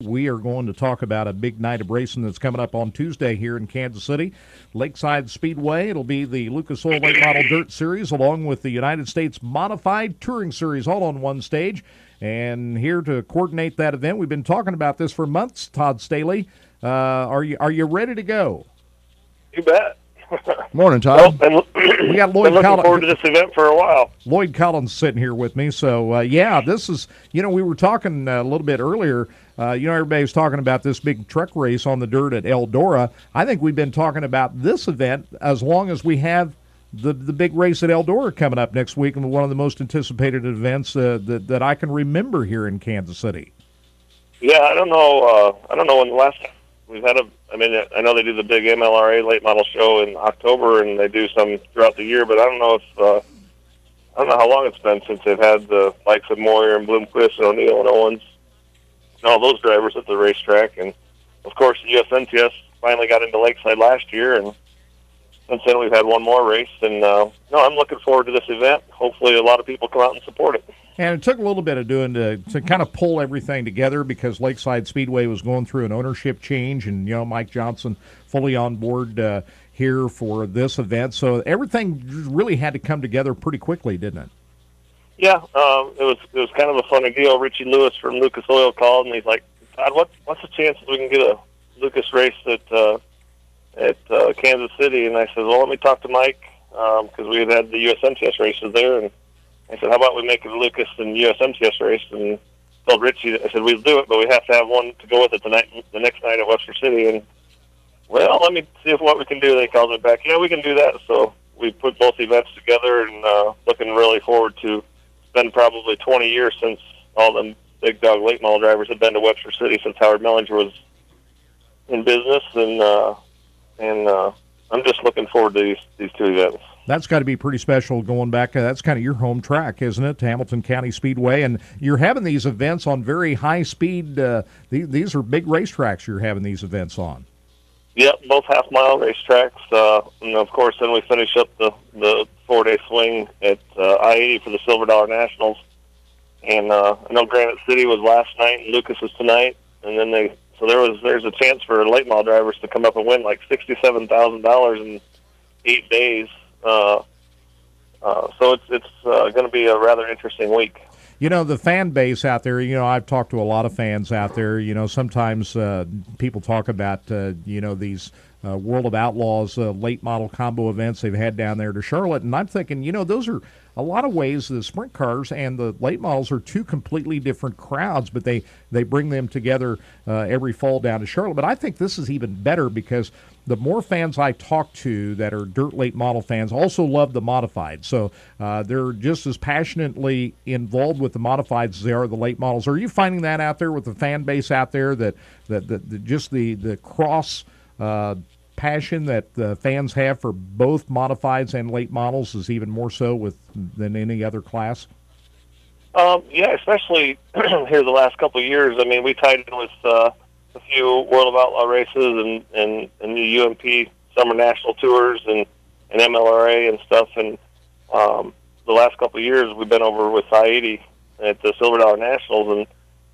We are going to talk about a big night of racing that's coming up on Tuesday here in Kansas City. Lakeside Speedway. It'll be the Lucas Oil Late Model Dirt Series along with the United States Modified Touring Series all on one stage. And here to coordinate that event, we've been talking about this for months. Todd Staley, are you ready to go? You bet. Morning, Todd. Well, we got Lloyd. Been looking forward to this event for a while. Lloyd Collins sitting here with me. So this is. We were talking a little bit earlier. Everybody was talking about this big truck race on the dirt at Eldora. I think we've been talking about this event as long as we have the big race at Eldora coming up next week, and one of the most anticipated events that I can remember here in Kansas City. Yeah, I don't know when the last time we've had I know they do the big MLRA late model show in October, and they do some throughout the year, but I don't know how long it's been since they've had the likes of Moyer and Bloomquist and O'Neill and Owens and all those drivers at the racetrack. And of course, the USMTS finally got into Lakeside last year, and since then we've had one more race. And I'm looking forward to this event. Hopefully, a lot of people come out and support it. And it took a little bit of doing to kind of pull everything together because Lakeside Speedway was going through an ownership change, and Mike Johnson fully on board here for this event. So everything really had to come together pretty quickly, didn't it? Yeah, it was kind of a funny deal. Richie Lewis from Lucas Oil called, and he's like, "Todd, what's the chances we can get a Lucas race at Kansas City?" And I said, "Well, let me talk to Mike because we had the USMTS races there." And I said, "How about we make it a Lucas and USMTS race?" And told Richie, I said, "We'll do it, but we have to have one to go with it the next night at Webster City." And well, let me see what we can do. They called me back. Yeah, we can do that. So we put both events together, and looking really forward to. It's been probably 20 years since all the big dog late model drivers have been to Webster City since Howard Mellinger was in business, and I'm just looking forward to these two events. That's got to be pretty special going back. That's kind of your home track, isn't it? Hamilton County Speedway. And you're having these events on very high speed. These are big racetracks you're having these events on. Yep, both half-mile racetracks. And, of course, then we finish up the 4-day swing at I-80 for the Silver Dollar Nationals. And I know Granite City was last night and Lucas is tonight. And then there's a chance for late model drivers to come up and win like $67,000 in 8 days. So it's going to be a rather interesting week. The fan base out there, I've talked to a lot of fans out there. Sometimes people talk about, these World of Outlaws late model combo events they've had down there to Charlotte. And I'm thinking, those are a lot of ways the sprint cars and the late models are two completely different crowds, but they bring them together every fall down to Charlotte. But I think this is even better because the more fans I talk to that are dirt late model fans also love the modified. So they're just as passionately involved with the modifieds as they are the late models. Are you finding that out there with the fan base out there that just the cross passion that the fans have for both modifieds and late models is even more so than any other class? Yeah, especially here the last couple of years. I mean, we tied in with a few World of Outlaw races and the UMP Summer National Tours and MLRA and stuff. And the last couple of years, we've been over with I-80 at the Silver Dollar Nationals, and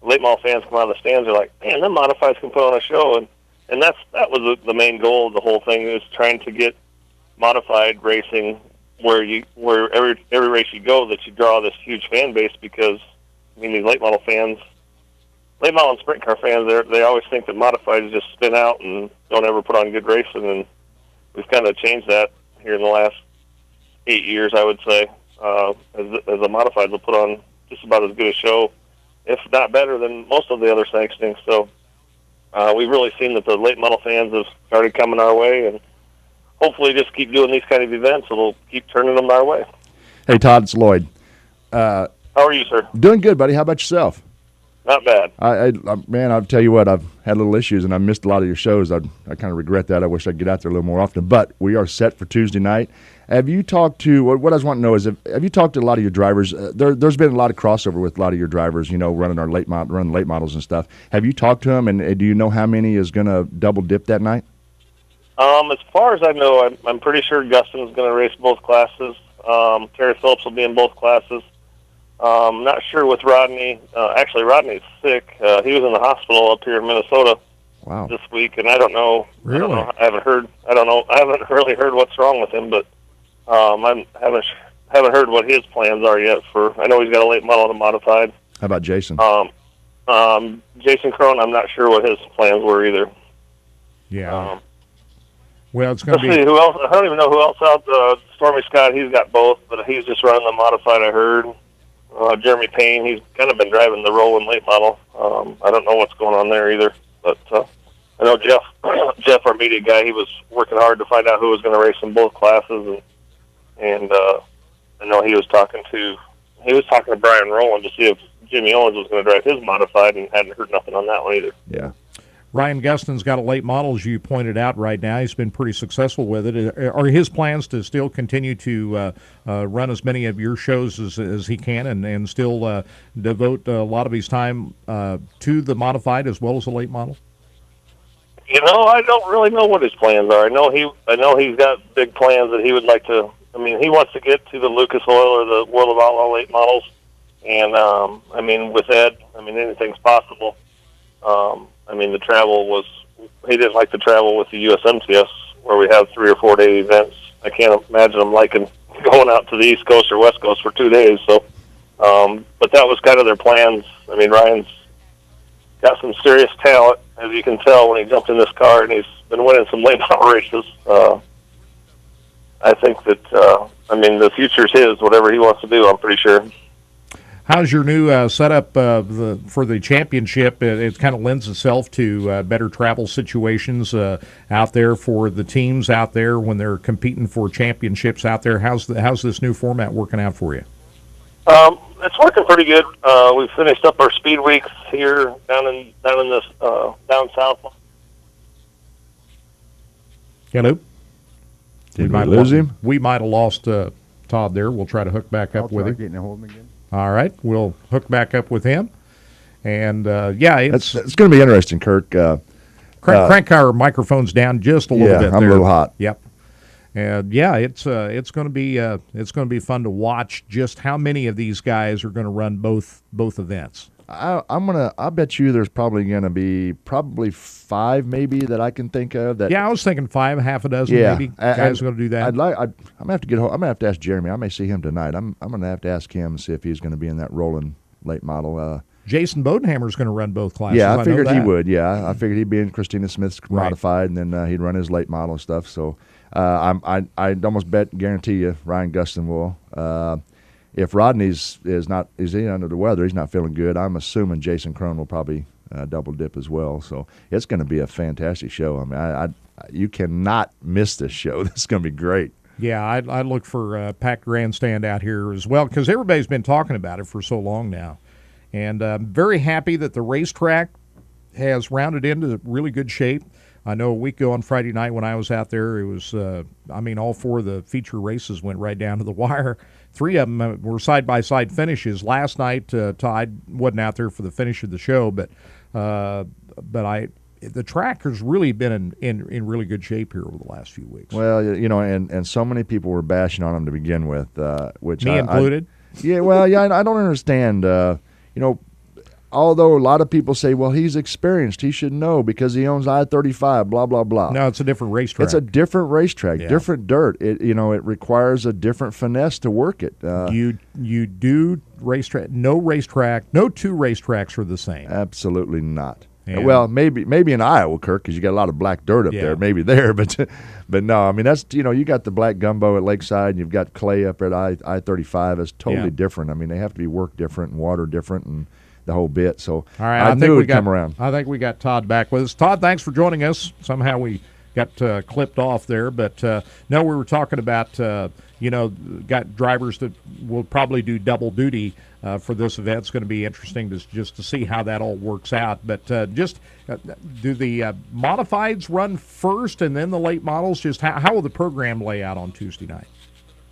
late model fans come out of the stands. They're like, "Man, them modifieds can put on a show." And that was the main goal of the whole thing, is trying to get modified racing where every race you go that you draw this huge fan base, because these late model fans, late model and sprint car fans, they always think that modifieds just spin out and don't ever put on good racing, and we've kind of changed that here in the last 8 years, I would say, as the modifieds will put on just about as good a show, if not better, than most of the other sanctioning. So we've really seen that the late model fans have started coming our way, and hopefully just keep doing these kind of events, and we'll keep turning them our way. Hey, Todd, it's Lloyd. How are you, sir? Doing good, buddy. How about yourself? Not bad. Man, I'll tell you what, I've had little issues, and I missed a lot of your shows. I kind of regret that. I wish I'd get out there a little more often. But we are set for Tuesday night. Have you talked to, what I was wanting to know is, have you talked to a lot of your drivers? There's been a lot of crossover with a lot of your drivers, running late models and stuff. Have you talked to them, and do you know how many is going to double dip that night? As far as I know, I'm pretty sure Gustin's going to race both classes. Terry Phillips will be in both classes. Not sure with Rodney. Actually, Rodney's sick. He was in the hospital up here in Minnesota this week, and I don't know. Really? I don't know. I haven't heard. I don't know. I haven't really heard what's wrong with him, but I haven't heard what his plans are yet. I know he's got a late model and a modified. How about Jason? Jason Crone, I'm not sure what his plans were either. Yeah. Well, it's going to be. Let's see, who else? I don't even know who else out. Stormy Scott, he's got both, but he's just running the modified, I heard. Jeremy Payne, he's kind of been driving the rolling late model. I don't know what's going on there either. But I know Jeff, our media guy, he was working hard to find out who was going to race in both classes, and I know he was talking to Brian Rowland to see if Jimmy Owens was going to drive his modified, and hadn't heard nothing on that one either. Yeah. Ryan Gustin's got a late model, as you pointed out right now. He's been pretty successful with it. Are his plans to still continue to run as many of your shows as he can and still devote a lot of his time to the modified as well as the late model? You know, I don't really know what his plans are. I know he's got big plans that he would like to. I mean, he wants to get to the Lucas Oil or the World of Outlaw late models, and I mean, with Ed, I mean, anything's possible. I mean, he didn't like to travel with the USMTS where we have 3 or 4 day events. I can't imagine him liking going out to the East Coast or West Coast for 2 days. So, but that was kind of their plans. I mean, Ryan's got some serious talent, as you can tell when he jumped in this car, and he's been winning some late model races. I think that, I mean, the future's his, whatever he wants to do, I'm pretty sure. How's your new setup for the championship? It kind of lends itself to better travel situations out there for the teams out there when they're competing for championships out there. How's this new format working out for you? It's working pretty good. We've finished up our speed weeks here down south. Hello. Did we lose him? We might have lost Todd there. We'll try to hook back up with him. Getting a hold of him again. All right, we'll hook back up with him, and it's going to be interesting, Kirk. Crank our microphones down just a little bit. I'm a little hot. Yep, and it's going to be fun to watch just how many of these guys are going to run both events. I bet you there's probably going to be 5 maybe that I can think of. That I was thinking 5, half a dozen maybe guys are going to do that. I'm going to have to ask Jeremy. I may see him tonight. I'm going to have to ask him and see if he's going to be in that rolling late model. Jason Bodenhammer's going to run both classes. Yeah, I figured he would. Yeah, I figured he'd be in Christina Smith's modified, and then he'd run his late model and stuff. So I'd almost guarantee you Ryan Gustin will. If Rodney's is under the weather, he's not feeling good, I'm assuming Jason Crone will probably double dip as well. So it's going to be a fantastic show. I mean, you cannot miss this show. This is going to be great. Yeah, I look for a packed grandstand out here as well because everybody's been talking about it for so long now. And I'm very happy that the racetrack has rounded into really good shape. I know a week ago on Friday night when I was out there, it was, all 4 of the feature races went right down to the wire. 3 of them were side-by-side finishes. Last night, Todd wasn't out there for the finish of the show, but the track has really been in really good shape here over the last few weeks. Well, and so many people were bashing on him to begin with, which me included. I don't understand. Although a lot of people say, well, he's experienced, he should know because he owns I-35, blah, blah, blah. No, it's a different racetrack. It's a different racetrack, different dirt. It requires a different finesse to work it. You do racetrack. No 2 racetracks are the same. Absolutely not. And well, maybe in Iowa, Kirk, because you got a lot of black dirt up there. Maybe there, but no. I mean, that's you got the black gumbo at Lakeside, and you've got clay up at I-35. It's totally different. I mean, they have to be worked different and water different and the whole bit. So all right, I knew it would come around. I think we got Todd back with us. Todd, thanks for joining us. Somehow we got clipped off there, but no, we were talking about got drivers that will probably do double duty for this event. It's going to be interesting to see how that all works out. But do the modifieds run first and then the late models? Just how will the program lay out on Tuesday night?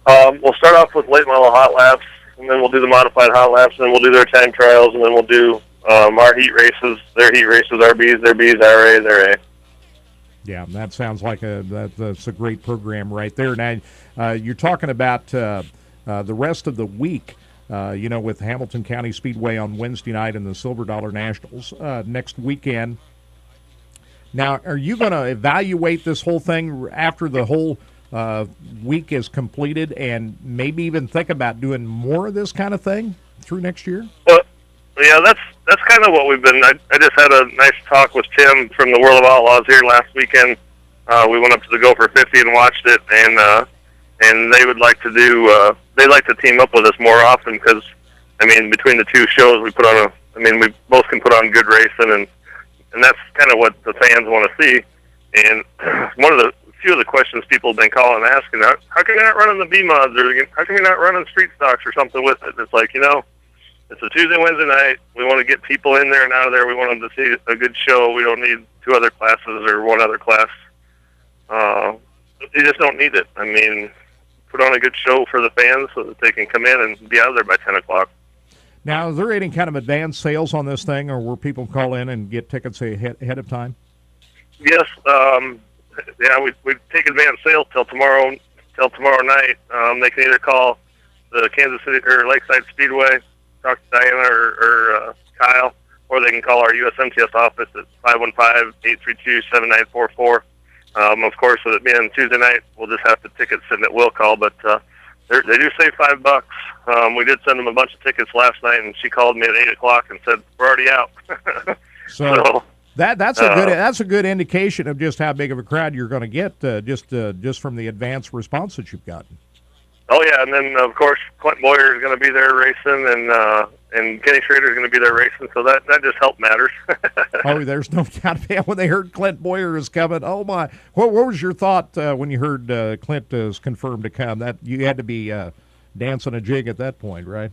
We'll start off with late model hot laps, and then we'll do the modified hot laps, and then we'll do their time trials, and then we'll do our heat races, their heat races, our Bs, their Bs, our A, their A. Yeah, that sounds like that's a great program right there. Now, you're talking about the rest of the week. with Hamilton County Speedway on Wednesday night and the Silver Dollar Nationals next weekend. Now, are you going to evaluate this whole thing after the whole week is completed and maybe even think about doing more of this kind of thing through next year? Well, yeah, that's kind of what we've been. I just had a nice talk with Tim from the World of Outlaws here last weekend. We went up to the Gopher 50 and watched it, and they would like to do. They like to team up with us more often because, between the two shows, we put on we both can put on good racing, and that's kind of what the fans want to see. And few of the questions people have been calling and asking, how come you're not running the B-mods, or how come you're not running street stocks or something with it? It's like, it's a Tuesday, Wednesday night. We want to get people in there and out of there. We want them to see a good show. We don't need two other classes or one other class. You just don't need it. Put on a good show for the fans so that they can come in and be out of there by 10 o'clock. Now, is there any kind of advanced sales on this thing, or where people call in and get tickets ahead of time? Yes. We take advanced sales till tomorrow night. They can either call the Kansas City or Lakeside Speedway, talk to Diana or Kyle, or they can call our USMTS office at 515-832-7944. Of course, with it being Tuesday night, we'll just have the tickets sitting at will call, but they do save $5. We did send them a bunch of tickets last night, and she called me at 8 o'clock and said, we're already out. So that's a good indication of just how big of a crowd you're going to get just from the advanced response that you've gotten. Oh yeah, and then of course Clint Boyer is going to be there racing, and Kenny Schrader is going to be there racing. So that just helped matters. Oh, there's no doubt about it. When they heard Clint Boyer is coming, oh my! What was your thought when you heard Clint is confirmed to come? That you had to be dancing a jig at that point, right?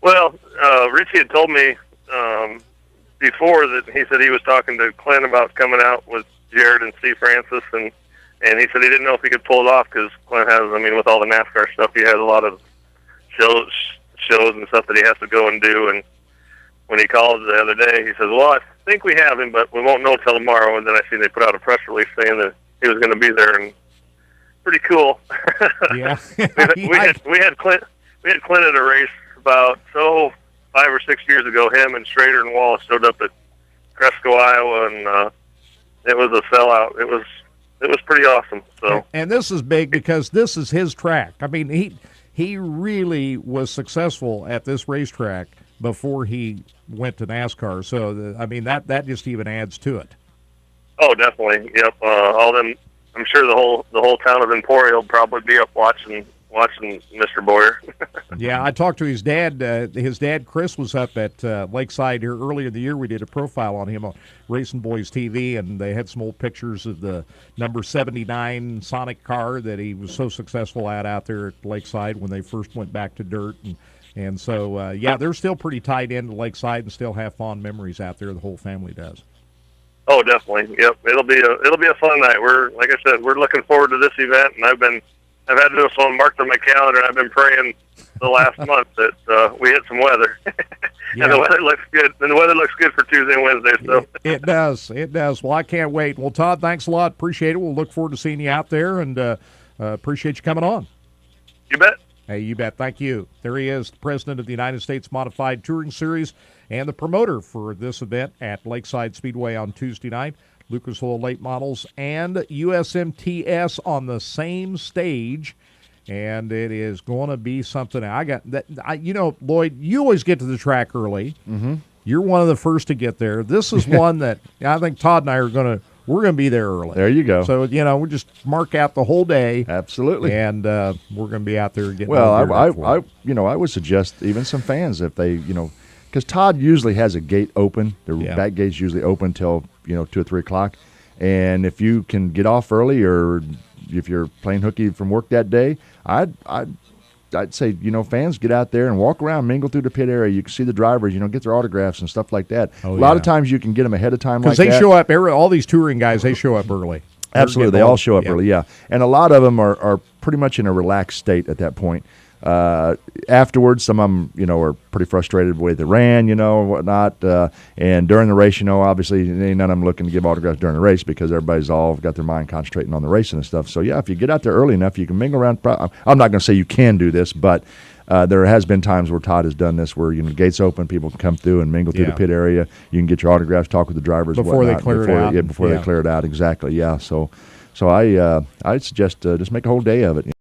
Well, Richie had told me before that he said he was talking to Clint about coming out with Jared and Steve Francis, and he said he didn't know if he could pull it off because Clint has, with all the NASCAR stuff, he has a lot of shows and stuff that he has to go and do. And when he called the other day, he says, well, I think we have him, but we won't know till tomorrow. And then I seen they put out a press release saying that he was going to be there, and pretty cool. Yeah. we had Clint at a race about 5 or 6 years ago. Him and Schrader and Wallace showed up at Cresco, Iowa, and it was a sellout. It was pretty awesome. So, and this is big because this is his track. He really was successful at this racetrack before he went to NASCAR. So that just even adds to it. Oh, definitely. Yep. All them. I'm sure the whole town of Emporia will probably be up watching Mr. Boyer. Yeah, I talked to his dad. His dad, Chris, was up at Lakeside here earlier in the year. We did a profile on him on Racing Boys TV, and they had some old pictures of the number 79 Sonic car that he was so successful out there at Lakeside when they first went back to dirt. And so, they're still pretty tied into Lakeside and still have fond memories out there. The whole family does. Oh, definitely. Yep, it'll be a fun night. Like I said, we're looking forward to this event, and I've had this one marked on my calendar, and I've been praying the last month that we hit some weather. Yeah. And the weather looks good. And the weather looks good for Tuesday and Wednesday. So it does. It does. Well, I can't wait. Well, Todd, thanks a lot. Appreciate it. We'll look forward to seeing you out there, and appreciate you coming on. You bet. Hey, you bet. Thank you. There he is, the president of the United States Modified Touring Series and the promoter for this event at Lakeside Speedway on Tuesday night. Lucas Oil Late Models and USMTS on the same stage, and it is going to be something. Lloyd, you always get to the track early. Mm-hmm. You're one of the first to get there. This is one that I think Todd and I we're going to be there early. There you go. So, we'll just mark out the whole day. Absolutely. And we're going to be out there getting I would suggest even some fans, if they, because Todd usually has a gate open. The back gate's usually open till 2 or 3 o'clock, and if you can get off early, or if you're playing hooky from work that day, I'd say fans, get out there and walk around, mingle through the pit area. You can see the drivers, get their autographs and stuff like that. A lot of times you can get them ahead of time, because they show up. All these touring guys, they show up early. Absolutely, they all show up early. Yeah, and a lot of them are pretty much in a relaxed state at that point. Afterwards, some of them, are pretty frustrated with the way they ran, and whatnot. And during the race, obviously, none of them looking to give autographs during the race because everybody's all got their mind concentrating on the racing and stuff. So, if you get out there early enough, you can mingle around. I'm not going to say you can do this, but there has been times where Todd has done this, where gates open, people can come through and mingle through the pit area. You can get your autographs, talk with the drivers before they clear it out. Yeah, before they clear it out. Exactly. Yeah. So I suggest just make a whole day of it.